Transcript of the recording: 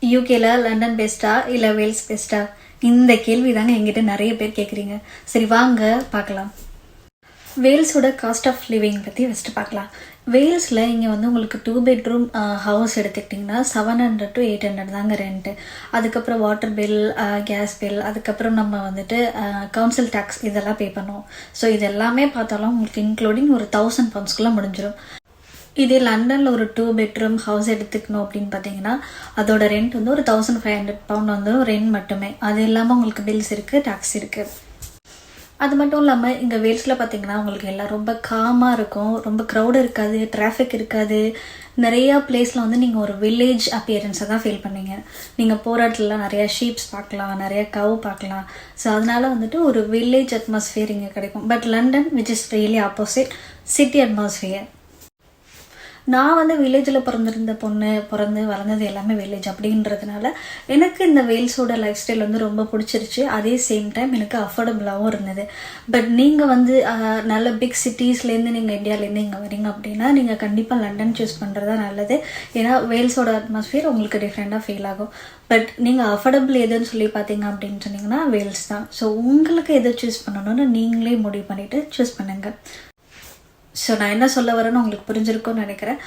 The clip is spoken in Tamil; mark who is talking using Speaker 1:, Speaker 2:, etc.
Speaker 1: யூகேல லண்டன் பெஸ்ட்டா இல்லை வேல்ஸ் பெஸ்ட்டா? இந்த கேள்வி தாங்க எங்கிட்ட நிறைய பேர் கேட்குறீங்க. சரி வாங்க பார்க்கலாம். வேல்ஸோட காஸ்ட் ஆஃப் லிவிங் பற்றி ஃபஸ்ட்டு பார்க்கலாம். வேல்ஸில் இங்கே வந்து உங்களுக்கு 2 பெட்ரூம் ஹவுஸ் எடுத்துக்கிட்டிங்கன்னா 700 to 800 தாங்க ரெண்ட்டு. அதுக்கப்புறம் வாட்டர் பில், கேஸ் பில், அதுக்கப்புறம் நம்ம வந்துட்டு கவுன்சில் டேக்ஸ் இதெல்லாம் பே பண்ணுவோம். ஸோ இது எல்லாமே பார்த்தாலும் உங்களுக்கு இன்க்ளூடிங் ஒரு 1000 poundsக்குள்ளே முடிஞ்சிடும். இதே லண்டனில் ஒரு 2 பெட்ரூம் ஹவுஸ் எடுத்துக்கணும் அப்படின்னு பார்த்தீங்கன்னா அதோட ரெண்ட் வந்து ஒரு 1500 pound வந்து ரெண்ட் மட்டுமே. அது இல்லாமல் உங்களுக்கு பில்ஸ் இருக்குது, டேக்ஸ் இருக்குது. அது மட்டும் இல்லாமல் இங்கே வேல்ஸில் பார்த்தீங்கன்னா உங்களுக்கு எல்லாம் ரொம்ப காமாக இருக்கும், ரொம்ப க்ரௌடு இருக்காது, டிராஃபிக் இருக்காது. நிறையா பிளேஸில் வந்து நீங்கள் ஒரு வில்லேஜ் அப்பியரன்ஸை தான் ஃபீல் பண்ணுவீங்க. நீங்கள் போகிற இடத்துலலாம் நிறையா ஷீப்ஸ் பார்க்கலாம், நிறையா கவ் பார்க்கலாம். ஸோ அதனால் வந்துட்டு ஒரு வில்லேஜ் அட்மாஸ்ஃபியர் இங்கே கிடைக்கும். But London which is really opposite, city atmosphere. நான் வந்து வில்லேஜில் பிறந்திருந்த பொண்ணு, பிறந்து வளர்ந்தது எல்லாமே வில்லேஜ் அப்படின்றதுனால எனக்கு இந்த வேல்ஸோட லைஃப் ஸ்டைல் வந்து ரொம்ப பிடிச்சிருச்சு. அதே சேம் டைம் எனக்கு அஃபோர்டபுளாகவும் இருந்தது. பட் நீங்கள் வந்து நல்ல பிக் சிட்டிஸ்லேருந்து நீங்கள் இந்தியாவிலேருந்து இங்கே வரீங்க அப்படின்னா நீங்கள் கண்டிப்பாக லண்டன் சூஸ் பண்ணுறது தான் நல்லது. ஏன்னா வேல்ஸோட அட்மாஸ்ஃபியர் உங்களுக்கு டிஃப்ரெண்ட்டாக ஃபீல் ஆகும். பட் நீங்கள் அஃபோர்டபுள் எதுன்னு சொல்லி பார்த்தீங்க அப்படின்னு சொன்னீங்கன்னா வேல்ஸ் தான். ஸோ உங்களுக்கு எதை சூஸ் பண்ணணும்னு நீங்களே முடிவு பண்ணிவிட்டு சூஸ் பண்ணுங்கள். ஸோ நான் என்ன சொல்ல வரேன்னு உங்களுக்கு புரிஞ்சிருக்கும்னு நினைக்கிறேன்.